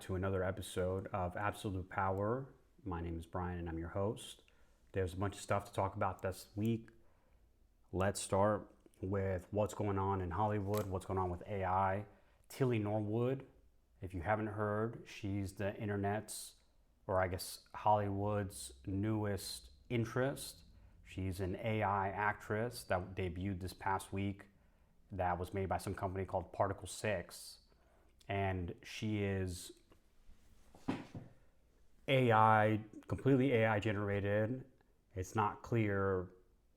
to another episode of Absolute Power. My name is Brian and I'm your host. There's a bunch of stuff to talk about this week. Let's start with what's going on in Hollywood, what's going on with AI. Tilly Norwood, if you haven't heard, she's the internet's, or I guess Hollywood's newest interest. She's an AI actress that debuted this past week that was made by some company called Particle 6. And she is AI, completely AI generated. It's not clear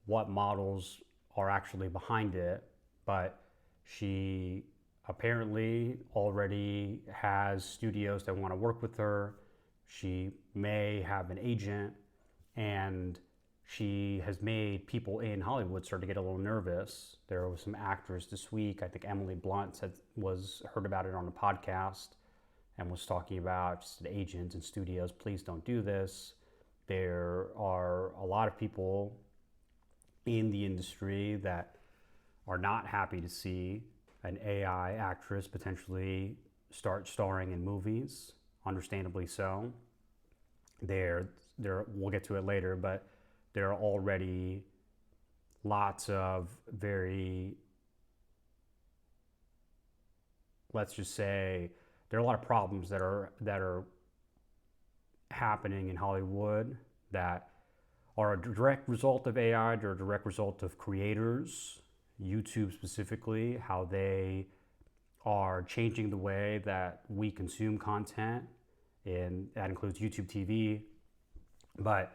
what models are actually behind it, but she apparently already has studios that want to work with her. She may have an agent, and she has made people in Hollywood start to get a little nervous. There was some actors this week. I think Emily Blunt heard about it on a podcast and was talking about just agents and studios, please don't do this. There are a lot of people in the industry that are not happy to see an AI actress potentially start starring in movies, understandably so. We'll get to it later, but there are already lots of very, let's just say, there are a lot of problems that are happening in Hollywood that are a direct result of AI. They're a direct result of creators, YouTube specifically, how they are changing the way that we consume content, and that includes YouTube TV. But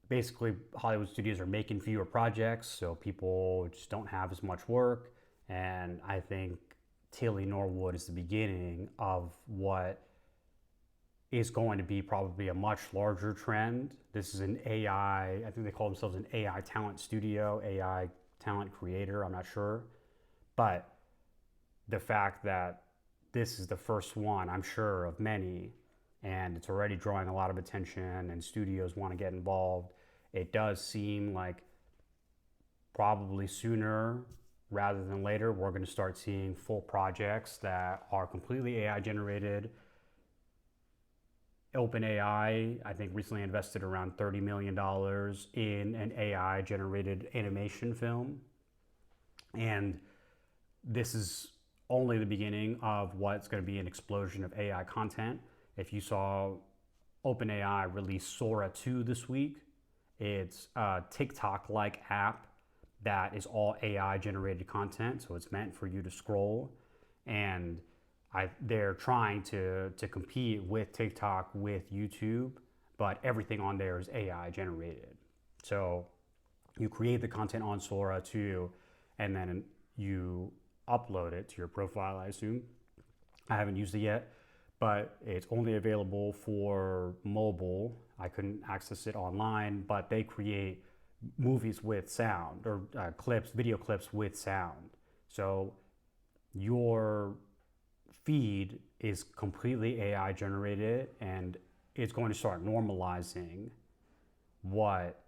basically, Hollywood studios are making fewer projects, so people just don't have as much work. And I think Tilly Norwood is the beginning of what is going to be probably a much larger trend. This is an AI, I think they call themselves an AI talent studio, AI talent creator, I'm not sure. But the fact that this is the first one, I'm sure, of many, and it's already drawing a lot of attention and studios want to get involved, it does seem like probably sooner rather than later, we're going to start seeing full projects that are completely AI generated. OpenAI, I think, recently invested around $30 million in an AI generated animation film. And this is only the beginning of what's going to be an explosion of AI content. If you saw OpenAI release Sora 2 this week, it's a TikTok-like app that is all AI generated content, so it's meant for you to scroll. And they're trying to compete with TikTok, with YouTube, but everything on there is AI generated. So you create the content on Sora 2, and then you upload it to your profile, I assume. I haven't used it yet, but it's only available for mobile. I couldn't access it online, but they create movies with sound, or video clips with sound. So your feed is completely AI generated, and it's going to start normalizing what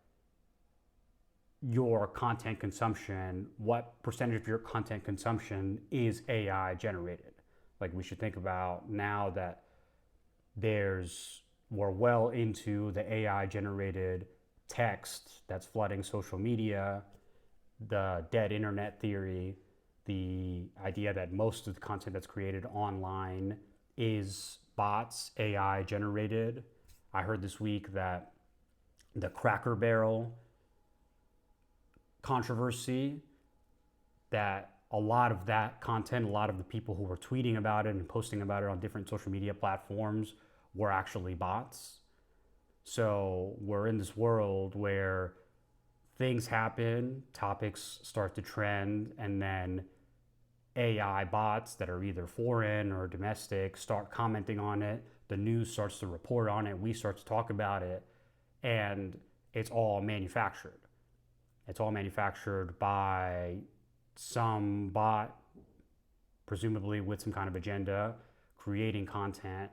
your content consumption, what percentage of your content consumption is AI generated. Like, we should think about now that we're well into the AI generated text that's flooding social media, the dead internet theory, the idea that most of the content that's created online is bots, AI generated. I heard this week that the Cracker Barrel controversy, that a lot of that content, a lot of the people who were tweeting about it and posting about it on different social media platforms were actually bots. So we're in this world where things happen, topics start to trend, and then AI bots that are either foreign or domestic start commenting on it. The news starts to report on it. We start to talk about it, and it's all manufactured. It's all manufactured by some bot, presumably with some kind of agenda, creating content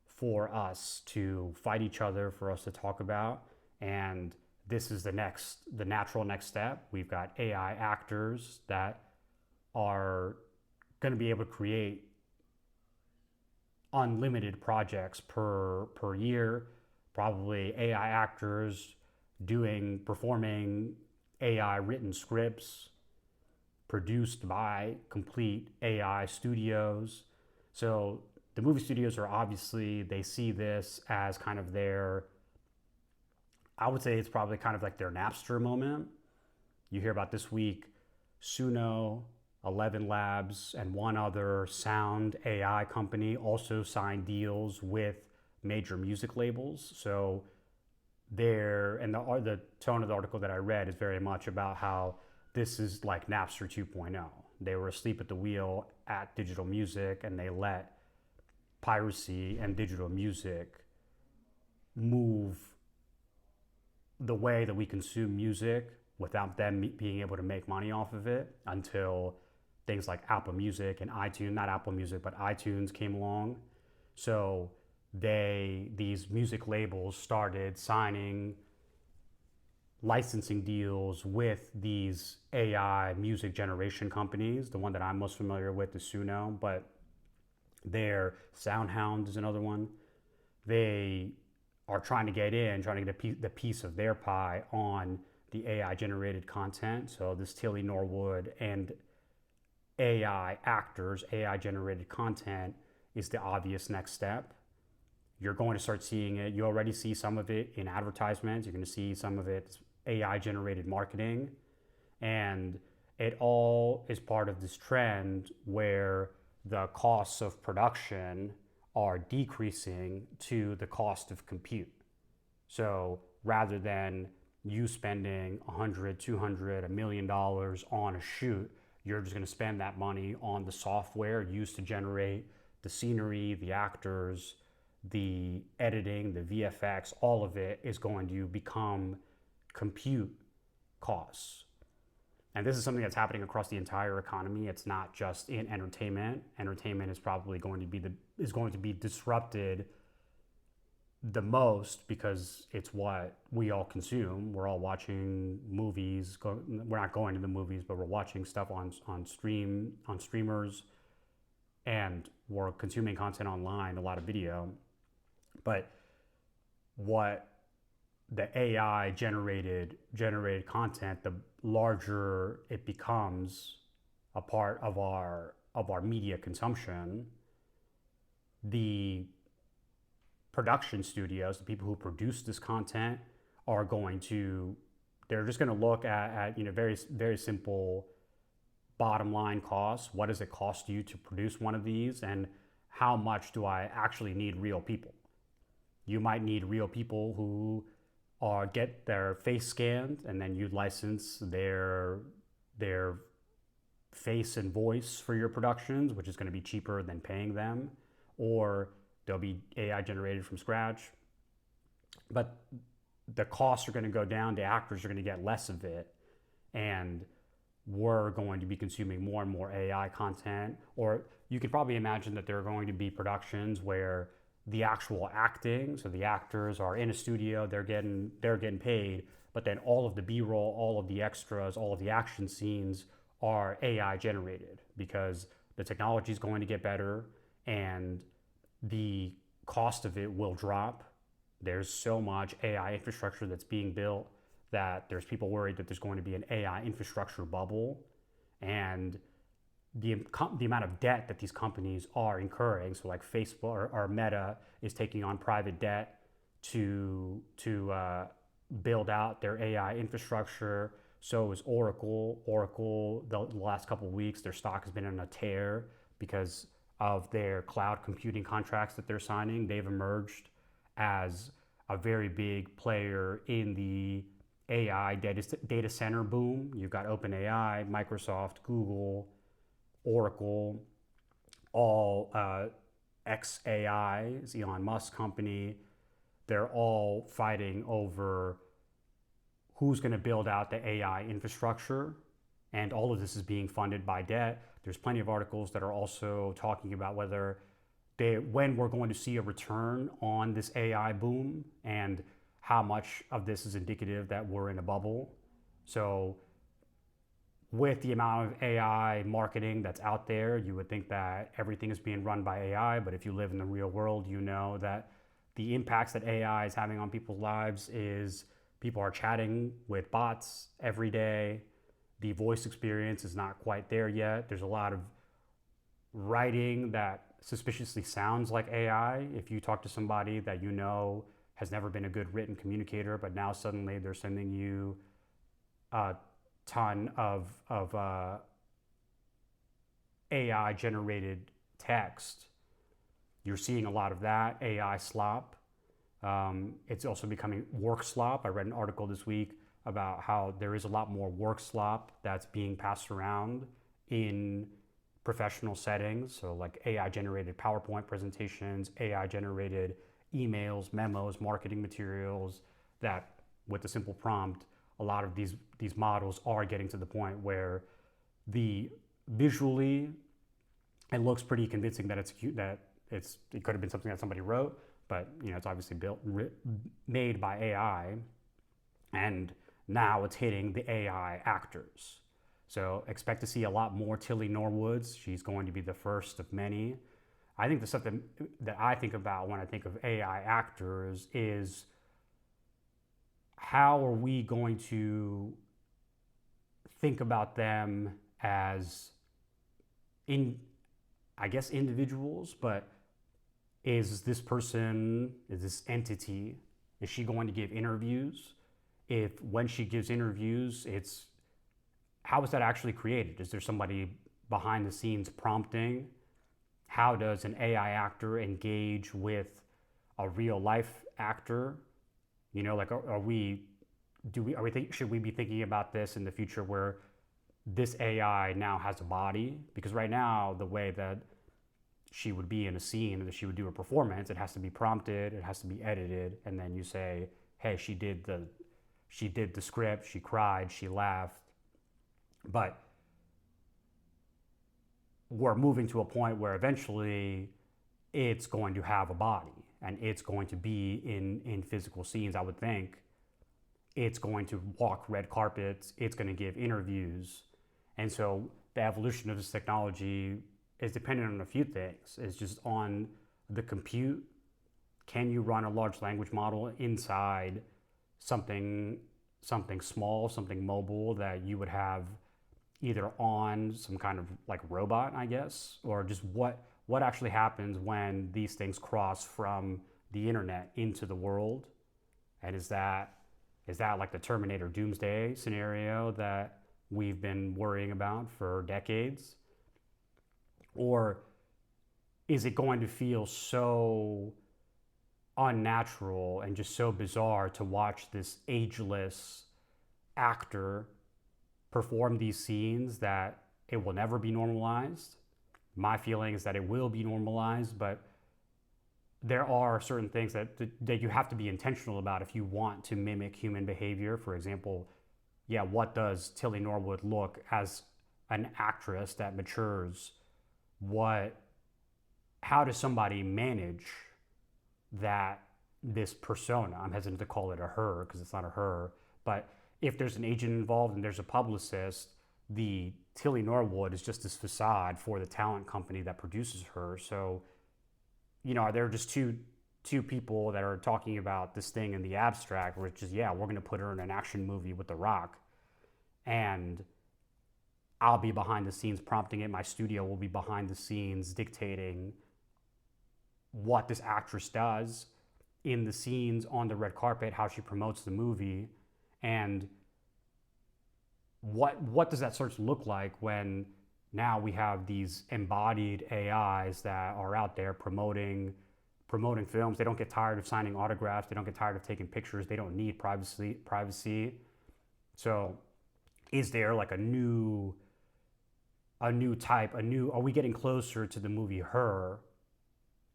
for us to fight each other, for us to talk about. And this is the natural next step. We've got AI actors that are going to be able to create unlimited projects per year, probably AI actors performing AI written scripts produced by complete AI studios. So the movie studios are obviously, they see this as kind of their, I would say it's probably kind of like their Napster moment. You hear about this week, Suno, 11 Labs, and one other sound AI company also signed deals with major music labels. So the tone of the article that I read is very much about how this is like Napster 2.0. They were asleep at the wheel at digital music, and they let piracy and digital music move the way that we consume music without them being able to make money off of it, until things like Apple Music and iTunes, not Apple Music, but iTunes came along. So these music labels started signing licensing deals with these AI music generation companies. The one that I'm most familiar with is Suno, but their SoundHound is another one. They are trying to get the piece of their pie on the AI generated content. So this Tilly Norwood and AI actors, AI generated content is the obvious next step. You're going to start seeing it. You already see some of it in advertisements. You're going to see some of it AI generated marketing. And it all is part of this trend where the costs of production are decreasing to the cost of compute. So rather than you spending $100, $200, $1 million on a shoot, you're just going to spend that money on the software used to generate the scenery, the actors, the editing, the VFX. All of it is going to become compute costs. And this is something that's happening across the entire economy. It's not just in entertainment. Entertainment is probably going to be disrupted the most because it's what we all consume. We're all watching movies. We're not going to the movies, but we're watching stuff on streamers, and we're consuming content online, a lot of video. But what the AI generated content, the larger it becomes a part of our media consumption, the production studios, the people who produce this content, they're just going to look at very, very simple bottom line costs. What does it cost you to produce one of these, and how much do I actually need real people? You might need real people who get their face scanned, and then you license their face and voice for your productions, which is going to be cheaper than paying them, or they'll be AI generated from scratch. But the costs are going to go down, the actors are going to get less of it, and we're going to be consuming more and more AI content. Or you could probably imagine that there are going to be productions where the actual acting, so the actors are in a studio, they're getting paid, but then all of the B-roll, all of the extras, all of the action scenes are AI generated, because the technology is going to get better and the cost of it will drop. There's so much AI infrastructure that's being built that there's people worried that there's going to be an AI infrastructure bubble, and the amount of debt that these companies are incurring. So like Facebook or Meta is taking on private debt to build out their AI infrastructure. So is Oracle. Oracle, the last couple of weeks, their stock has been on a tear because of their cloud computing contracts that they're signing. They've emerged as a very big player in the AI data center boom. You've got OpenAI, Microsoft, Google, Oracle, all XAI is Elon Musk's company. They're all fighting over who's going to build out the AI infrastructure, and all of this is being funded by debt. There's plenty of articles that are also talking about when we're going to see a return on this AI boom, and how much of this is indicative that we're in a bubble. So with the amount of AI marketing that's out there, you would think that everything is being run by AI. But if you live in the real world, you know that the impacts that AI is having on people's lives is people are chatting with bots every day. The voice experience is not quite there yet. There's a lot of writing that suspiciously sounds like AI. If you talk to somebody that you know has never been a good written communicator, but now suddenly they're sending you a ton of AI generated text, you're seeing a lot of that AI slop. It's also becoming work slop. I read an article this week about how there is a lot more work slop that's being passed around in professional settings. So like AI generated PowerPoint presentations, AI generated emails, memos, marketing materials that with a simple prompt, a lot of these models are getting to the point where the visually it looks pretty convincing that it's cute, that it could have been something that somebody wrote, but it's obviously made by AI, and now it's hitting the AI actors. So expect to see a lot more Tilly Norwoods. She's going to be the first of many. I think the stuff that I think about when I think of AI actors is how are we going to think about them as individuals, but is this entity, is she going to give interviews? If when she gives interviews, how is that actually created? Is there somebody behind the scenes prompting? How does an AI actor engage with a real life actor? Like should we be thinking about this in the future where this AI now has a body? Because right now, the way that she would be in a scene, that she would do a performance, it has to be prompted, it has to be edited, and then you say, hey, she did the script, she cried, she laughed. But we're moving to a point where eventually it's going to have a body and it's going to be in physical scenes, I would think. It's going to walk red carpets, it's going to give interviews. And so the evolution of this technology is dependent on a few things. It's just on the compute. Can you run a large language model inside something small, something mobile that you would have either on some kind of like robot, I guess, or just what actually happens when these things cross from the internet into the world? And is that like the Terminator Doomsday scenario that we've been worrying about for decades? Or is it going to feel so unnatural and just so bizarre to watch this ageless actor perform these scenes that it will never be normalized? My feeling is that it will be normalized, but there are certain things that you have to be intentional about if you want to mimic human behavior. For example, what does Tilly Norwood look as an actress that matures? How does somebody manage this persona? I'm hesitant to call it a her because it's not a her, but if there's an agent involved and there's a publicist, the Tilly Norwood is just this facade for the talent company that produces her. So, are there just two people that are talking about this thing in the abstract, where it's just, we're going to put her in an action movie with The Rock, and I'll be behind the scenes prompting it. My studio will be behind the scenes dictating what this actress does in the scenes on the red carpet, how she promotes the movie, and what does that sort of look like when now we have these embodied AIs that are out there promoting films. They don't get tired of signing autographs. They don't get tired of taking pictures. They don't need privacy. So is there like are we getting closer to the movie Her?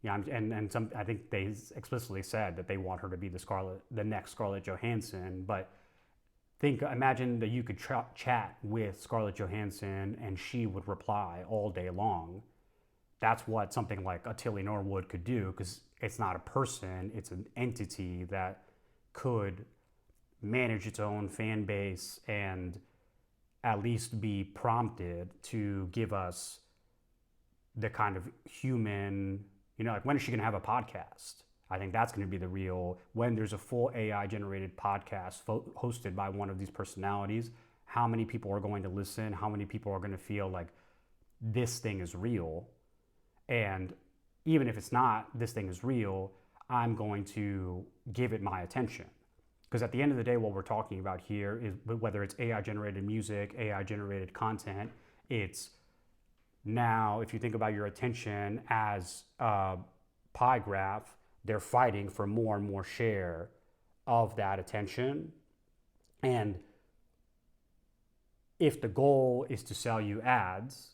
I think they explicitly said that they want her to be the next Scarlett Johansson, but imagine that you could chat with Scarlett Johansson and she would reply all day long. That's what something like a Tilly Norwood could do, because it's not a person, it's an entity that could manage its own fan base and at least be prompted to give us the kind of human, like when is she going to have a podcast? I think that's going to be the real, when there's a full AI generated podcast hosted by one of these personalities, how many people are going to listen? How many people are going to feel like this thing is real? And even if it's not, this thing is real, I'm going to give it my attention. Because at the end of the day, what we're talking about here is whether it's AI generated music, AI generated content, it's now, if you think about your attention as a pie graph, they're fighting for more and more share of that attention. And if the goal is to sell you ads,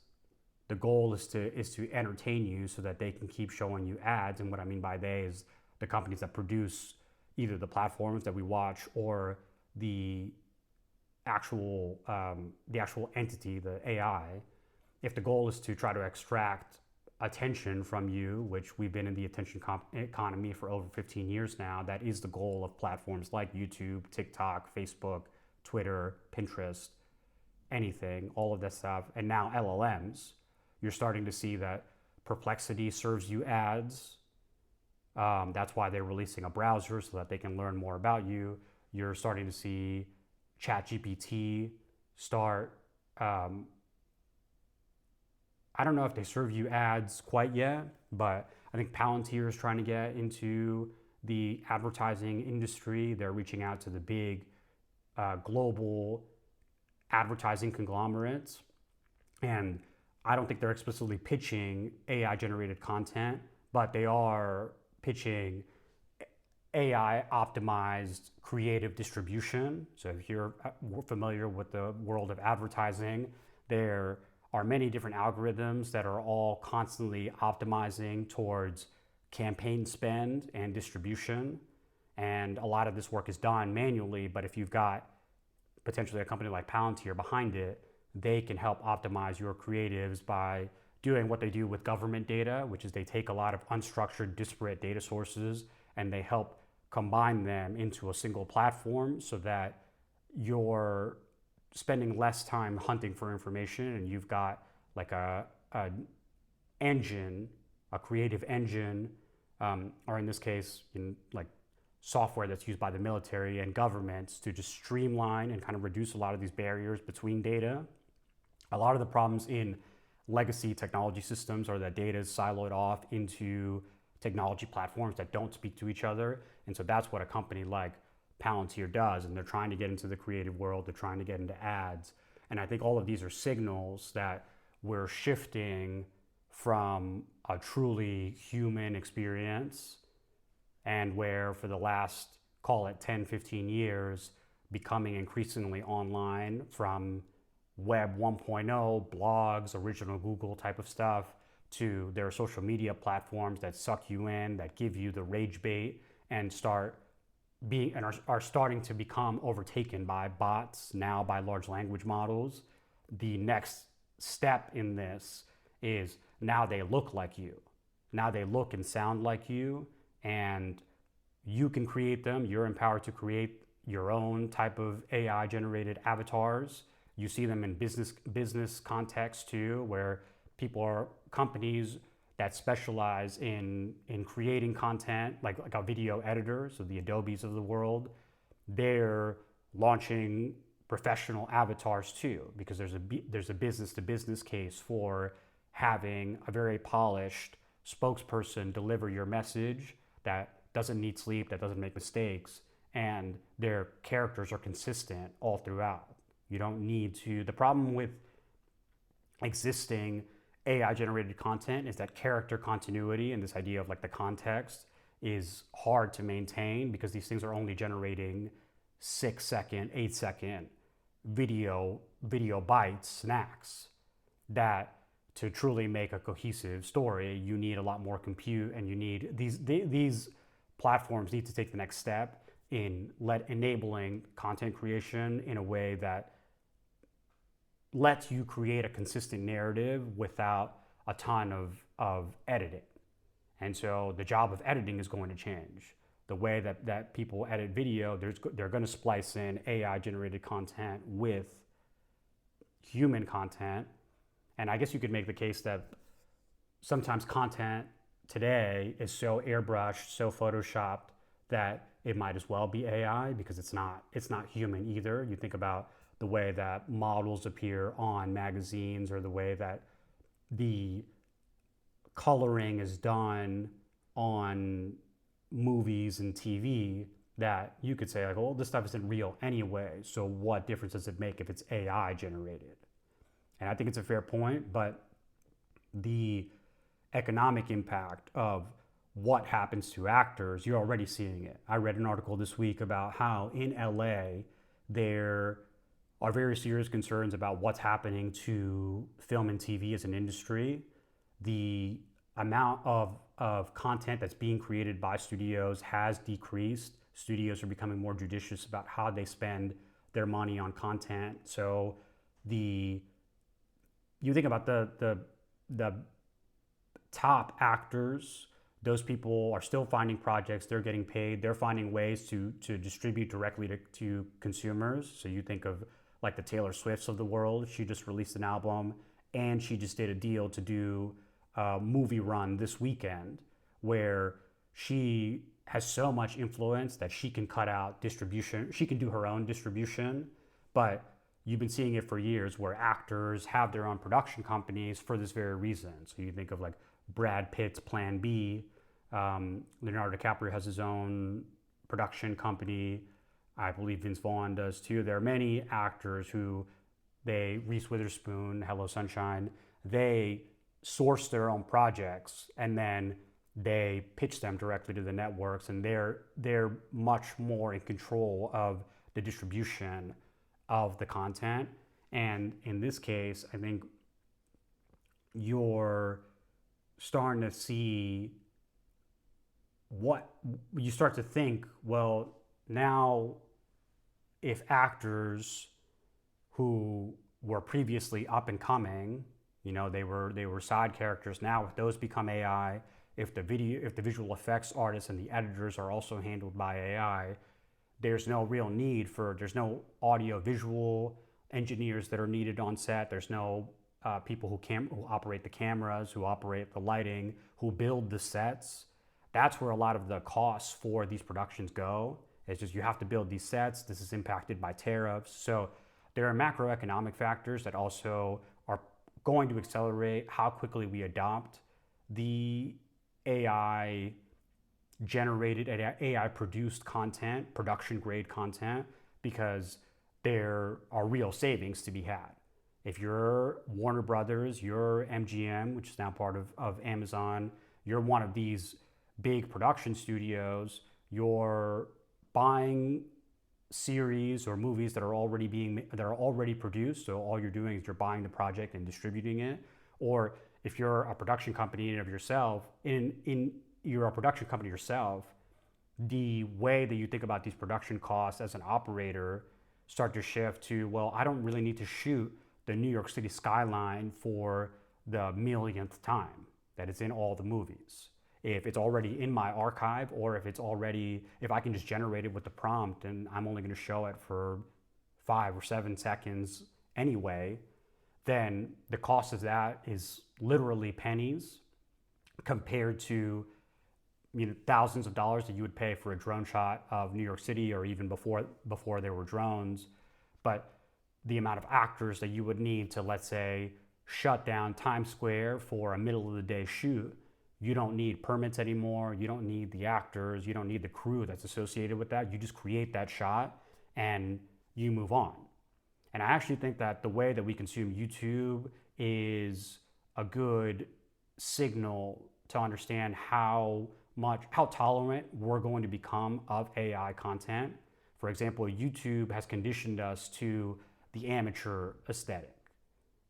the goal is to entertain you so that they can keep showing you ads. And what I mean by they is the companies that produce either the platforms that we watch or the actual entity, the AI. If the goal is to try to extract attention from you, which we've been in the attention economy for over 15 years now, that is the goal of platforms like YouTube, TikTok, Facebook, Twitter, Pinterest, anything, all of that stuff. And now LLMs, you're starting to see that Perplexity serves you ads. That's why they're releasing a browser so that they can learn more about you. You're starting to see ChatGPT start. I don't know if they serve you ads quite yet, but I think Palantir is trying to get into the advertising industry. They're reaching out to the big global advertising conglomerates. And I don't think they're explicitly pitching AI generated content, but they are pitching AI optimized creative distribution. So if you're familiar with the world of advertising, there are many different algorithms that are all constantly optimizing towards campaign spend and distribution. And a lot of this work is done manually, but if you've got potentially a company like Palantir behind it, they can help optimize your creatives by doing what they do with government data, which is they take a lot of unstructured, disparate data sources and they help combine them into a single platform so that you're spending less time hunting for information and you've got like a engine, a creative engine, or in this case, like software that's used by the military and governments to just streamline and kind of reduce a lot of these barriers between data. A lot of the problems in legacy technology systems are that data is siloed off into technology platforms that don't speak to each other. And so that's what a company like Palantir does. And they're trying to get into the creative world. They're trying to get into ads. And I think all of these are signals that we're shifting from a truly human experience, and where for the last, call it 10, 15 years, becoming increasingly online, from Web 1.0, blogs, original Google type of stuff, to their social media platforms that suck you in, that give you the rage bait and are starting to become overtaken by bots, now by large language models. The next step in this is now they look like you. Now they look and sound like you, and you can create them. You're empowered to create your own type of AI generated avatars. You see them in business context too, where companies that specialize in creating content, like a video editor, so the Adobes of the world, they're launching professional avatars too, because there's a business to business case for having a very polished spokesperson deliver your message that doesn't need sleep, that doesn't make mistakes, and their characters are consistent all throughout. You don't need to. The problem with existing AI generated content is that character continuity and this idea of like the context is hard to maintain, because these things are only generating 6-second, 8-second video bites, snacks, that to truly make a cohesive story, you need a lot more compute, and you need these platforms need to take the next step in enabling content creation in a way that lets you create a consistent narrative without a ton of editing. And so the job of editing is going to change. The way that people edit video, they're going to splice in AI generated content with human content. And I guess you could make the case that sometimes content today is so airbrushed, so photoshopped that it might as well be AI because it's not human either. You think about the way that models appear on magazines or the way that the coloring is done on movies and TV, that you could say like, well, this stuff isn't real anyway, so what difference does it make if it's AI generated? And I think it's a fair point, but the economic impact of what happens to actors, you're already seeing it. I read an article this week about how in LA there are very serious concerns about what's happening to film and TV as an industry. The amount of content that's being created by studios has decreased. Studios are becoming more judicious about how they spend their money on content. So you think about the top actors, those people are still finding projects, they're getting paid, they're finding ways to distribute directly to consumers. So you think of like the Taylor Swifts of the world, she just released an album and she just did a deal to do a movie run this weekend where she has so much influence that she can cut out distribution, she can do her own distribution, but you've been seeing it for years where actors have their own production companies for this very reason. So you think of like Brad Pitt's Plan B, Leonardo DiCaprio has his own production company. I believe Vince Vaughn does too. There are many actors who Reese Witherspoon, Hello Sunshine, they source their own projects and then they pitch them directly to the networks, and they're much more in control of the distribution of the content. And in this case, I think you're starting to see what you start to think, well, now if actors who were previously up and coming, you know, they were side characters, now if those become AI, if the visual effects artists and the editors are also handled by AI, there's no real need there's no audio visual engineers that are needed on set. There's no people who operate the cameras, who operate the lighting, who build the sets. That's where a lot of the costs for these productions go. It's just you have to build these sets. This is impacted by tariffs. So there are macroeconomic factors that also are going to accelerate how quickly we adopt the AI generated, AI produced content, production grade content, because there are real savings to be had. If you're Warner Brothers, you're MGM, which is now part of Amazon, you're one of these big production studios, you're buying series or movies that are already produced. So all you're doing is you're buying the project and distributing it. Or if you're a production company of yourself, you're a production company yourself, the way that you think about these production costs as an operator start to shift to, well, I don't really need to shoot the New York City skyline for the millionth time that it's in all the movies. If it's already in my archive, or if I can just generate it with the prompt and I'm only going to show it for 5 or 7 seconds anyway, then the cost of that is literally pennies compared to thousands of dollars that you would pay for a drone shot of New York City, or even before there were drones. But the amount of actors that you would need to, let's say, shut down Times Square for a middle of the day shoot, you don't need permits anymore. You don't need the actors. You don't need the crew that's associated with that. You just create that shot and you move on. And I actually think that the way that we consume YouTube is a good signal to understand how tolerant we're going to become of AI content. For example, YouTube has conditioned us to the amateur aesthetic.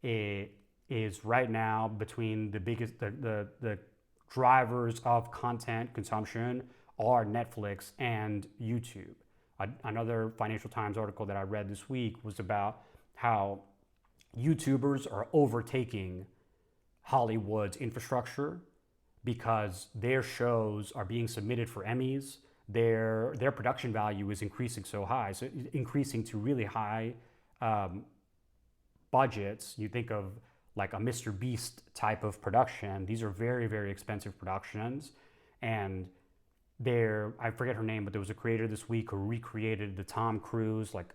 It is right now between the drivers of content consumption are Netflix and YouTube. Another Financial Times article that I read this week was about how YouTubers are overtaking Hollywood's infrastructure because their shows are being submitted for Emmys. Their production value is increasing so high, so increasing to really high budgets. You think of like a Mr. Beast type of production. These are very, very expensive productions. And I forget her name, but there was a creator this week who recreated the Tom Cruise, like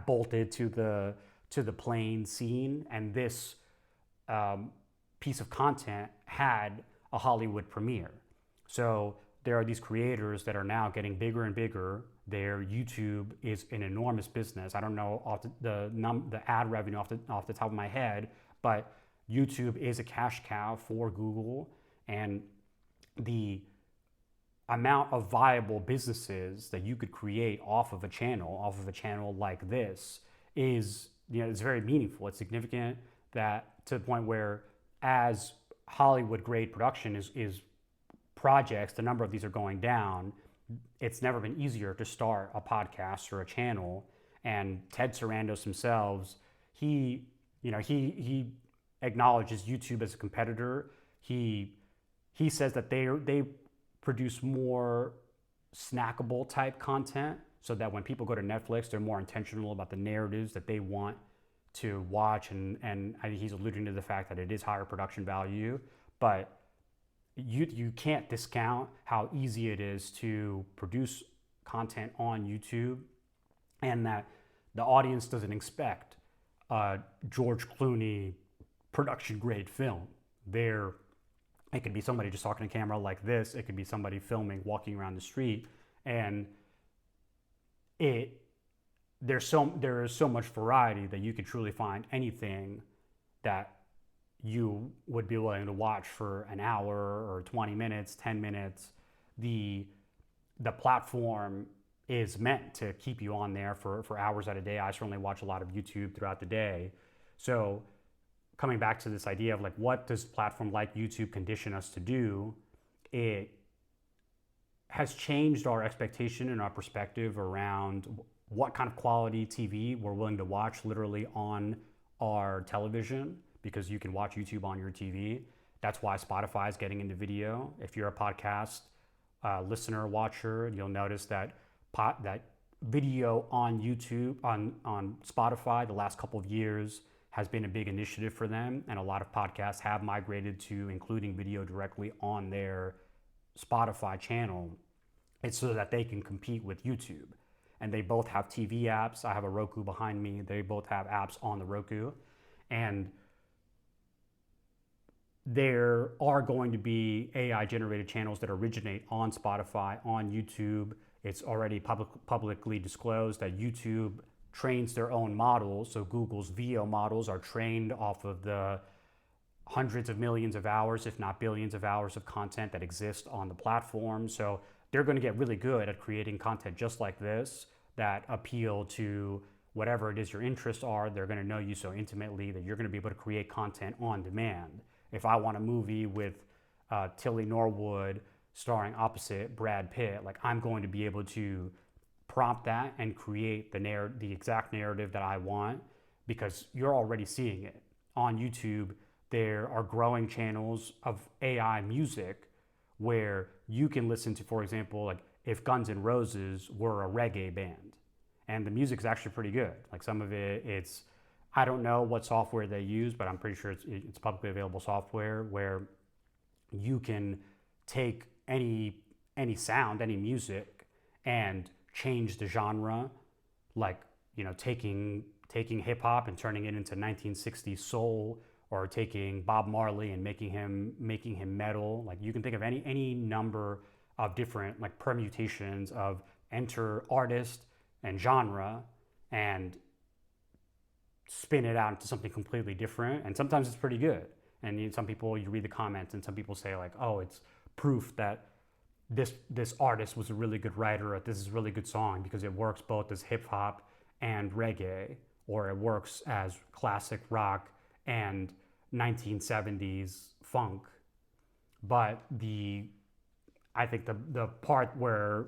bolted to the plane scene. And this piece of content had a Hollywood premiere. So there are these creators that are now getting bigger and bigger. Their YouTube is an enormous business. I don't know off the ad revenue off the top of my head, but YouTube is a cash cow for Google, and the amount of viable businesses that you could create off of a channel like this is, it's very meaningful. It's significant, that to the point where, as Hollywood grade production is projects, the number of these are going down. It's never been easier to start a podcast or a channel. And Ted Sarandos himself, he acknowledges YouTube as a competitor. He says that they produce more snackable type content, so that when people go to Netflix, they're more intentional about the narratives that they want to watch. And I think he's alluding to the fact that it is higher production value, but you can't discount how easy it is to produce content on YouTube, and that the audience doesn't expect a George Clooney production grade film. It could be somebody just talking to camera like this. It could be somebody filming, walking around the street, and there is so much variety that you could truly find anything that you would be willing to watch for an hour or 20 minutes, 10 minutes. The platform is meant to keep you on there for hours at a day. I certainly watch a lot of YouTube throughout the day. So coming back to this idea of like, what does a platform like YouTube condition us to do? It has changed our expectation and our perspective around what kind of quality TV we're willing to watch literally on our television, because you can watch YouTube on your TV. That's why Spotify is getting into video. If you're a podcast listener, watcher, you'll notice that that video on YouTube, on Spotify, the last couple of years has been a big initiative for them. And a lot of podcasts have migrated to including video directly on their Spotify channel. It's so that they can compete with YouTube. And they both have TV apps. I have a Roku behind me. They both have apps on the Roku. And there are going to be AI generated channels that originate on Spotify, on YouTube. It's already publicly disclosed that YouTube trains their own models. So Google's VO models are trained off of the hundreds of millions of hours, if not billions of hours of content that exist on the platform. So they're going to get really good at creating content just like this that appeal to whatever it is your interests are. They're going to know you so intimately that you're going to be able to create content on demand. If I want a movie with Tilly Norwood starring opposite Brad Pitt, like, I'm going to be able to prompt that and create the exact narrative that I want, because you're already seeing it. On YouTube, there are growing channels of AI music where you can listen to, for example, like if Guns N' Roses were a reggae band, and the music's actually pretty good. Like, some of it's, I don't know what software they use, but I'm pretty sure it's publicly available software where you can take any sound, any music, and change the genre, like, taking hip hop and turning it into 1960s soul, or taking Bob Marley and making him metal. Like, you can think of any number of different like permutations of enter artist and genre and spin it out into something completely different. And sometimes it's pretty good. And some people, you read the comments and some people say like, oh, it's proof that this artist was a really good writer, or this is a really good song because it works both as hip hop and reggae, or it works as classic rock and 1970s funk. But I think the part where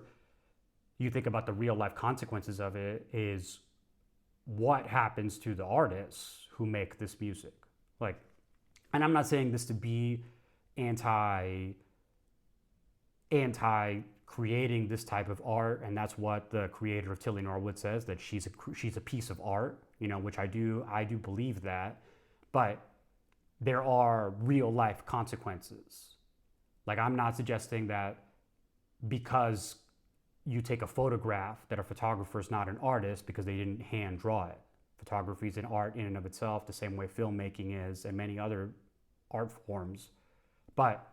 you think about the real life consequences of it is what happens to the artists who make this music. Like, and I'm not saying this to be anti creating this type of art, and that's what the creator of Tilly Norwood says, that she's a piece of art, which I do believe that, but there are real life consequences. Like, I'm not suggesting that because you take a photograph that a photographer is not an artist because they didn't hand draw it. Photography is an art in and of itself, the same way filmmaking is and many other art forms. But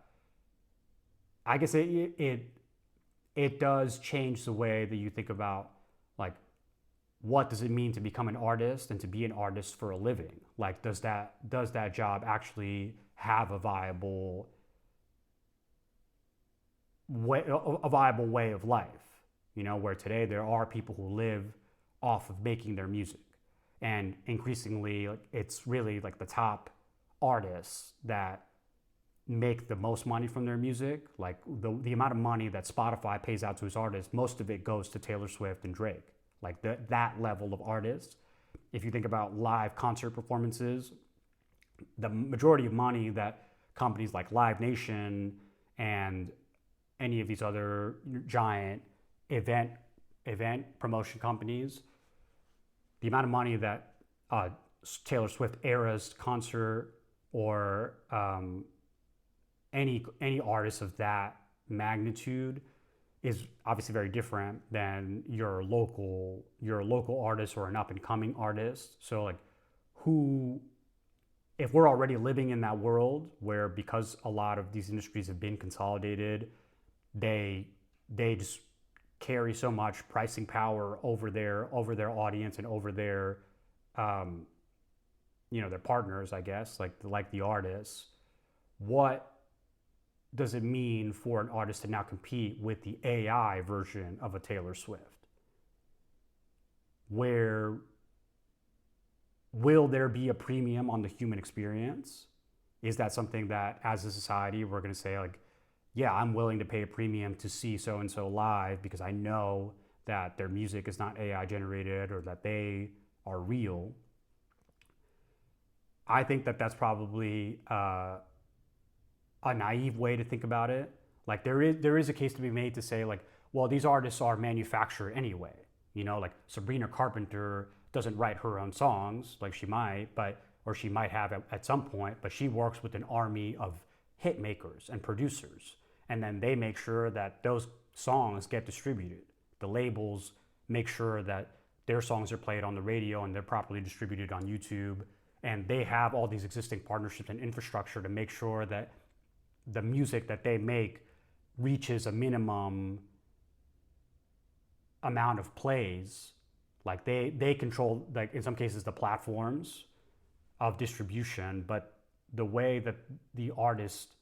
I guess it does change the way that you think about, like, what does it mean to become an artist and to be an artist for a living? Like, does that job actually have a viable way of life? Where today there are people who live off of making their music, and increasingly, like, it's really like the top artists that make the most money from their music. Like, the amount of money that Spotify pays out to its artists, most of it goes to Taylor Swift and Drake. Like, that level of artists. If you think about live concert performances, the majority of money that companies like Live Nation and any of these other giant event promotion companies, the amount of money that Taylor Swift era's concert or any artist of that magnitude is obviously very different than your local artist or an up and coming artist. So, like, if we're already living in that world where, because a lot of these industries have been consolidated, they just carry so much pricing power over their audience and over their their partners, I guess, like the artists. What does it mean for an artist to now compete with the AI version of a Taylor Swift? Where will there be a premium on the human experience? Is that something that, as a society, we're going to say, like, yeah, I'm willing to pay a premium to see so-and-so live because I know that their music is not AI generated or that they are real? I think that that's probably a naive way to think about it. Like, there is a case to be made to say, like, well, these artists are manufactured anyway. Like, Sabrina Carpenter doesn't write her own songs, like she might, or she might have at some point, but she works with an army of hit makers and producers. And then they make sure that those songs get distributed. The labels make sure that their songs are played on the radio and they're properly distributed on YouTube. And they have all these existing partnerships and infrastructure to make sure that the music that they make reaches a minimum amount of plays. Like, they control, like, in some cases, the platforms of distribution, but the way that the artist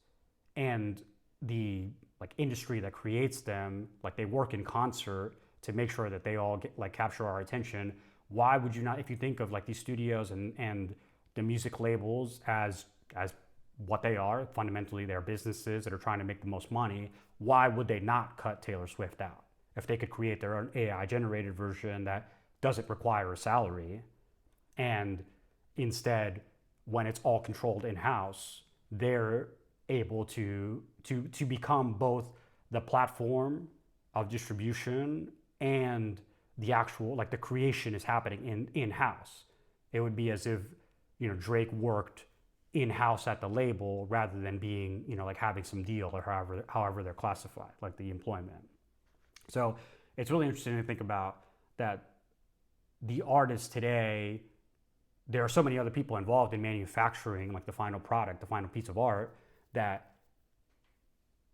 and the, like, industry that creates them, like, they work in concert to make sure that they all get, like, capture our attention. Why would you not, if you think of, like, these studios and the music labels as what they are, fundamentally they're businesses that are trying to make the most money, why would they not cut Taylor Swift out? If they could create their own AI generated version that doesn't require a salary, and instead, when it's all controlled in-house, they're able to become both the platform of distribution and the actual, like, the creation is happening in-house. It would be as if, Drake worked in-house at the label rather than being, like, having some deal or however they're classified, like the employment. So it's really interesting to think about that the artists today, there are so many other people involved in manufacturing, like, the final product, the final piece of art, that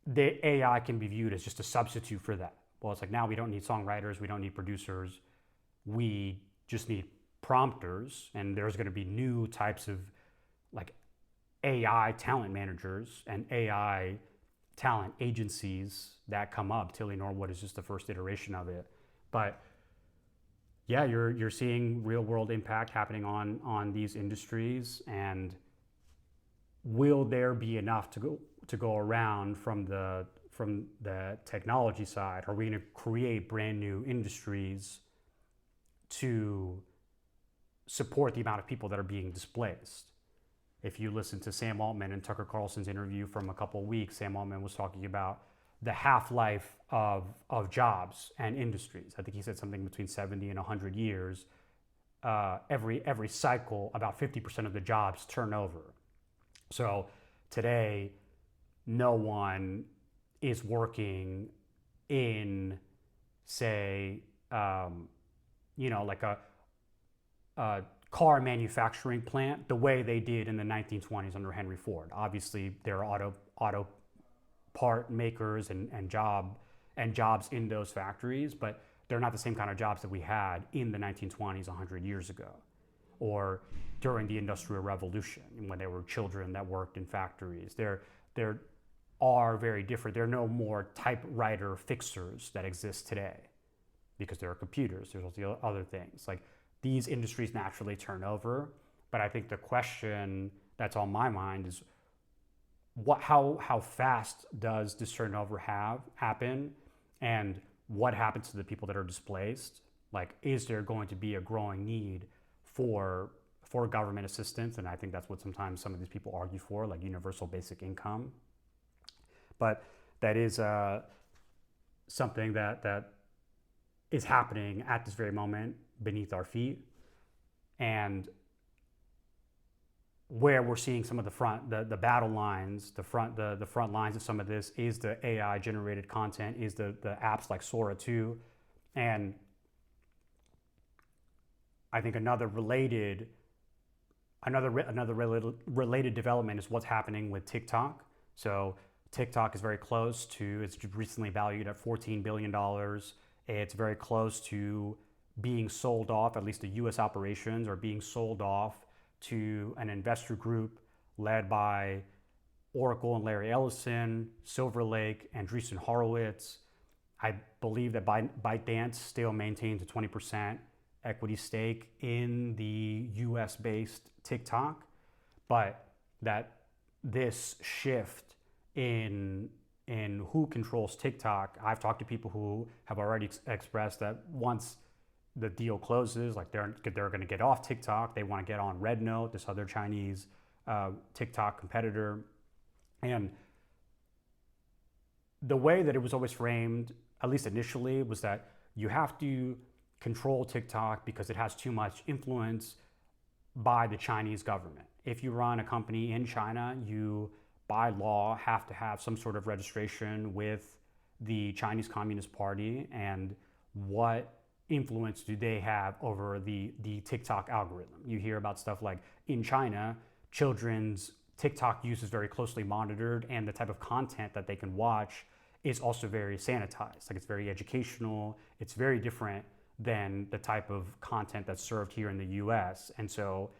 the AI can be viewed as just a substitute for that. Well, it's like, now we don't need songwriters, we don't need producers, we just need prompters, and there's going to be new types of, like, AI talent managers and AI talent agencies that come up. Tilly Norwood is just the first iteration of it. But yeah, you're seeing real world impact happening on these industries, and will there be enough to go around from the technology side? Are we going to create brand new industries to support the amount of people that are being displaced? If you listen to Sam Altman and Tucker Carlson's interview from a couple of weeks, Sam Altman was talking about the half-life of jobs and industries. I think he said something between 70 and 100 years. Every cycle, about 50% of the jobs turn over. So today, no one is working in, say, like a car manufacturing plant the way they did in the 1920s under Henry Ford. Obviously, there are auto part makers and jobs in those factories, but they're not the same kind of jobs that we had in the 1920s 100 years ago, or during the Industrial Revolution when there were children that worked in factories. There are very different. There are no more typewriter fixers that exist today because there are computers. There's also other things. Like, these industries naturally turn over, but I think the question that's on my mind is how fast does this turnover happen, and what happens to the people that are displaced? Like, is there going to be a growing need for government assistance? And I think that's what sometimes some of these people argue for, like universal basic income. But that is something that is happening at this very moment beneath our feet, and where we're seeing some of the battle lines, the front lines of some of this is the AI generated content, is the apps like Sora 2, and I think another related development is what's happening with TikTok. So TikTok is very close to, it's recently valued at $14 billion. It's very close to being sold off, at least the US operations are being sold off to an investor group led by Oracle and Larry Ellison, Silver Lake, Andreessen Horowitz. I believe that ByteDance still maintains a 20% equity stake in the US-based TikTok, but that this shift in who controls TikTok, I've talked to people who have already expressed that once the deal closes, like they're going to get off TikTok, they want to get on Rednote, this other Chinese TikTok competitor. And the way that it was always framed, at least initially, was that you have to control TikTok because it has too much influence by the Chinese government. If you run a company in China, you by law have to have some sort of registration with the Chinese Communist Party, and what influence do they have over the TikTok algorithm? You hear about stuff like, in China, children's TikTok use is very closely monitored, and the type of content that they can watch is also very sanitized. Like, it's very educational. It's very different than the type of content that's served here in the US. And so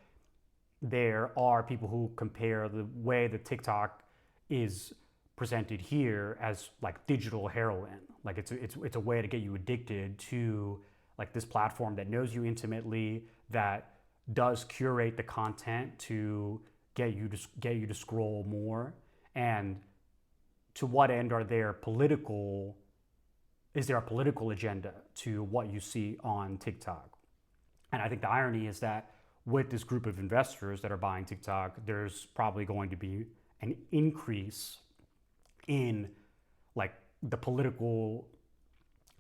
there are people who compare the way that TikTok is presented here as like digital heroin. Like, it's a way to get you addicted to like this platform that knows you intimately, that does curate the content to get you to scroll more. And to what end is there a political agenda to what you see on TikTok? And I think the irony is that with this group of investors that are buying TikTok, there's probably going to be an increase in like the political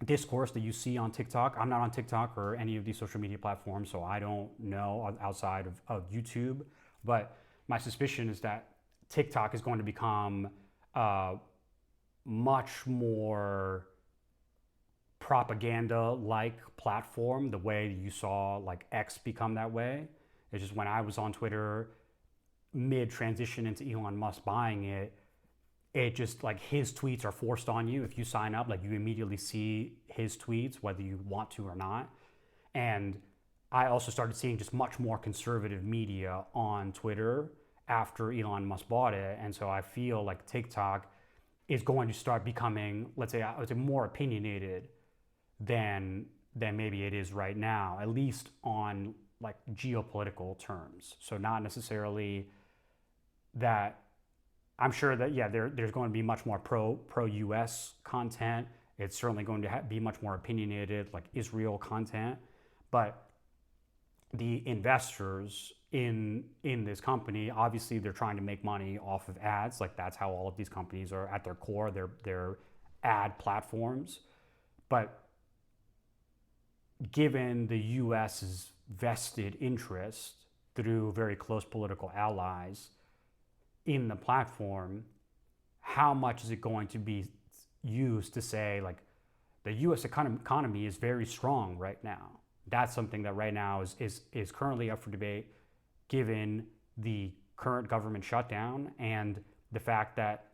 discourse that you see on TikTok. I'm not on TikTok or any of these social media platforms, so I don't know outside of YouTube. But my suspicion is that TikTok is going to become much more propaganda-like platform, the way you saw like X become that way. It's just when I was on Twitter mid-transition into Elon Musk buying it, it just like his tweets are forced on you. If you sign up, like you immediately see his tweets, whether you want to or not. And I also started seeing just much more conservative media on Twitter after Elon Musk bought it. And so I feel like TikTok is going to start becoming, let's say, more opinionated than maybe it is right now, at least on like geopolitical terms. So not necessarily that, I'm sure that, yeah, there's going to be much more pro-US content. It's certainly going to be much more opinionated, like Israel content. But the investors in this company, obviously they're trying to make money off of ads. Like, that's how all of these companies are at their core. They're ad platforms. But given the US's vested interest through very close political allies in the platform, how much is it going to be used to say, like, the US economy is very strong right now? That's something that right now is currently up for debate, given the current government shutdown and the fact that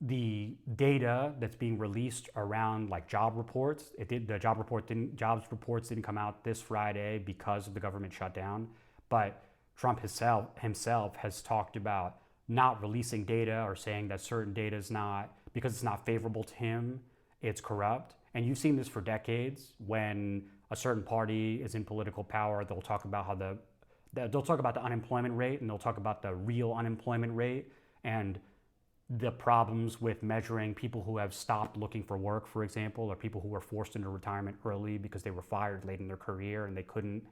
the data that's being released around like job reports, jobs reports didn't come out this Friday because of the government shutdown, but Trump himself has talked about not releasing data or saying that certain data is not, because it's not favorable to him, it's corrupt. And you've seen this for decades. When a certain party is in political power, they'll talk about how they'll talk about the unemployment rate, and they'll talk about the real unemployment rate and the problems with measuring people who have stopped looking for work, for example, or people who were forced into retirement early because they were fired late in their career and they couldn't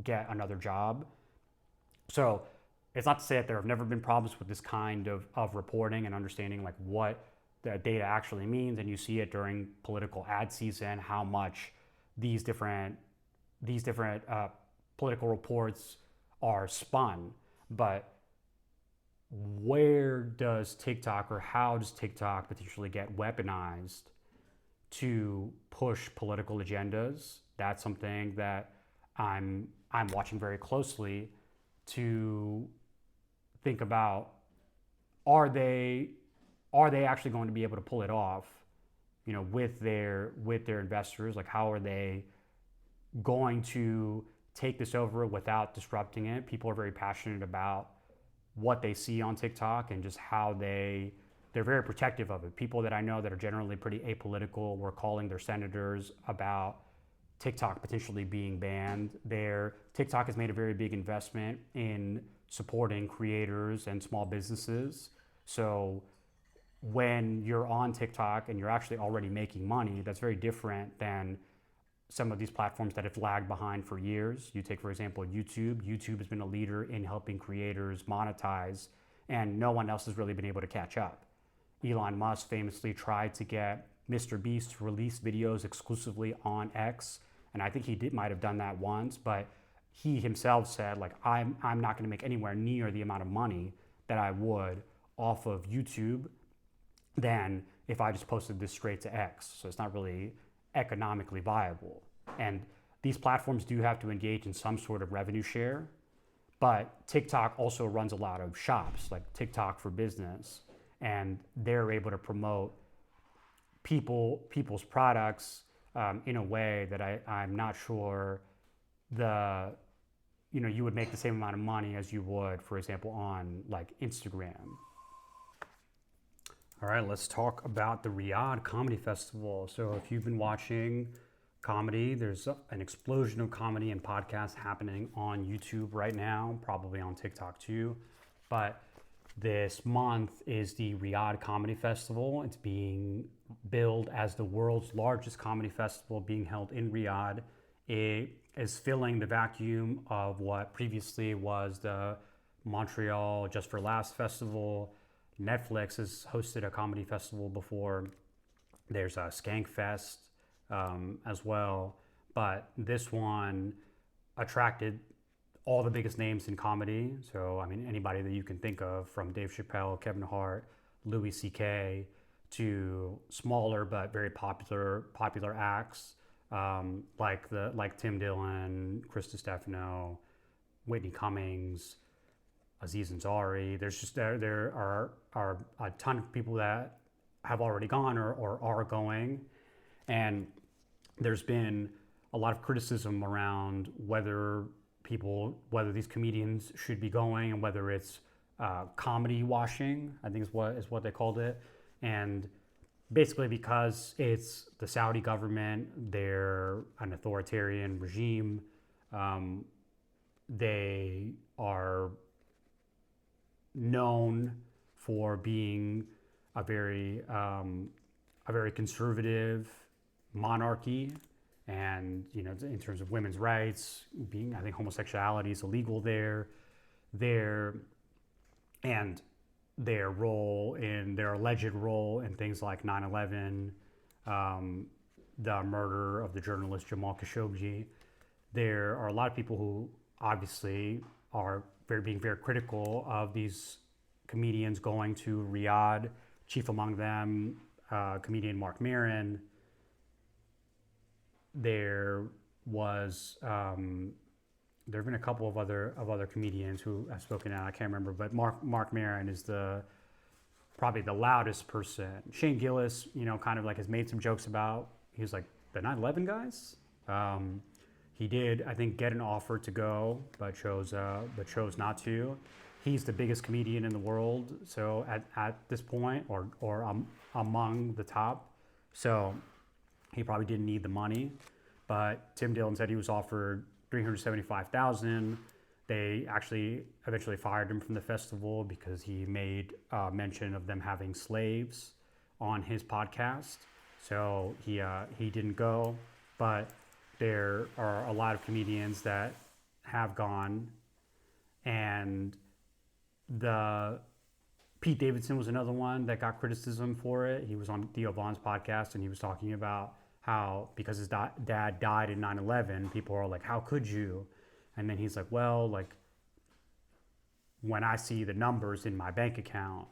get another job. So it's not to say that there have never been problems with this kind of reporting and understanding like what the data actually means. And you see it during political ad season, how much these different political reports are spun. But where does TikTok, or how does TikTok potentially get weaponized to push political agendas? That's something that I'm watching very closely to think about. Are they actually going to be able to pull it off, with their investors? Like, how are they going to take this over without disrupting it? People are very passionate about what they see on TikTok and just how they're very protective of it. People that I know that are generally pretty apolitical were calling their senators about TikTok potentially being banned. TikTok has made a very big investment in supporting creators and small businesses. So when you're on TikTok and you're actually already making money, that's very different than some of these platforms that have lagged behind for years. You take, for example, YouTube. YouTube has been a leader in helping creators monetize, and no one else has really been able to catch up. Elon Musk famously tried to get Mr. Beast to release videos exclusively on X, and I think he might have done that once, but he himself said, like, I'm not going to make anywhere near the amount of money that I would off of YouTube than if I just posted this straight to X. So it's not really economically viable. And these platforms do have to engage in some sort of revenue share, but TikTok also runs a lot of shops, like TikTok for Business, and they're able to promote people's products in a way that I'm not sure you would make the same amount of money as you would, for example, on like Instagram. All right, let's talk about the Riyadh Comedy Festival. So if you've been watching comedy, there's an explosion of comedy and podcasts happening on YouTube right now, probably on TikTok too. But this month is the Riyadh Comedy Festival. It's being billed as the world's largest comedy festival, being held in Riyadh. It is filling the vacuum of what previously was the Montreal Just for Laughs Festival. Netflix has hosted a comedy festival before. There's a Skankfest as well. But this one attracted all the biggest names in comedy. So, I mean, anybody that you can think of, from Dave Chappelle, Kevin Hart, Louis C.K., to smaller but very popular acts like Tim Dillon, Chris Stefano, Whitney Cummings, Aziz Ansari. There are a ton of people that have already gone or are going, and there's been a lot of criticism around whether these comedians should be going, and whether it's comedy washing, I think is what they called it. And basically, because it's the Saudi government, they're an authoritarian regime, they are known for being a very conservative monarchy, and in terms of women's rights, I think homosexuality is illegal there, and their alleged role in things like 9/11, the murder of the journalist Jamal Khashoggi. There are a lot of people who obviously are being very critical of these comedians going to Riyadh. Chief among them, comedian Mark Maron. There have been a couple of other comedians who have spoken out. I can't remember, but Mark Maron is probably the loudest person. Shane Gillis, kind of like has made some jokes about. He was like the 9/11 guys. He did, I think, get an offer to go, but chose not to. He's the biggest comedian in the world, so at this point, or among the top. So he probably didn't need the money. But Tim Dillon said he was offered $375,000. They actually eventually fired him from the festival because he made mention of them having slaves on his podcast. So he didn't go. But there are a lot of comedians that have gone, and Pete Davidson was another one that got criticism for it. He was on Theo Vaughn's podcast, and he was talking about how because his dad died in 9/11, people are like, how could you? And then he's like, well, like when I see the numbers in my bank account,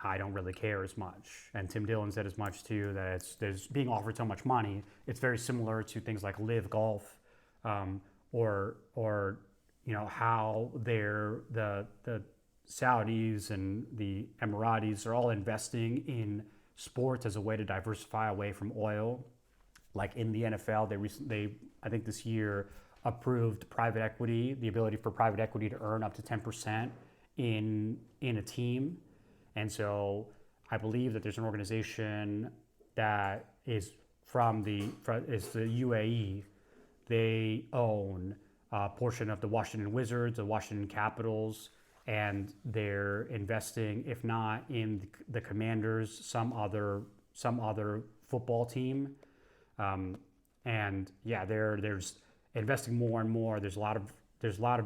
I don't really care as much. And Tim Dillon said as much too, that there's being offered so much money. It's very similar to things like Live Golf, or how the Saudis and the Emiratis are all investing in sports as a way to diversify away from oil. Like in the NFL, they I think this year approved private equity, the ability for private equity to earn up to 10% in a team. And so I believe that there's an organization that is the UAE. They own a portion of the Washington Wizards, the Washington Capitals, and they're investing, if not in the Commanders, some other football team. And yeah, there's investing more and more. There's a lot of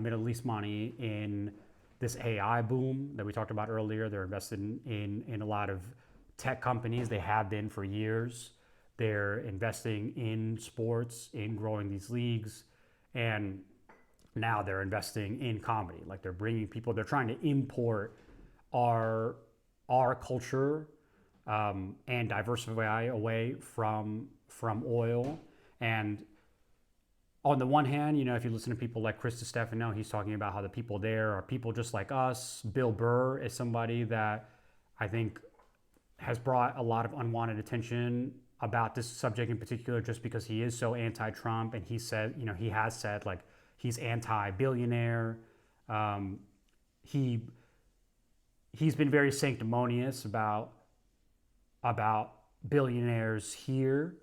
Middle East money in this AI boom that we talked about earlier. They're invested in a lot of tech companies. They have been for years. They're investing in sports, in growing these leagues, and now they're investing in comedy. Like they're bringing people. They're trying to import our culture and diversify away from oil. And on the one hand, if you listen to people like Chris DiStefano, he's talking about how the people there are people just like us. Bill Burr is somebody that I think has brought a lot of unwanted attention about this subject in particular, just because he is so anti-Trump, and he has said like he's anti-billionaire. He's been very sanctimonious about billionaires here,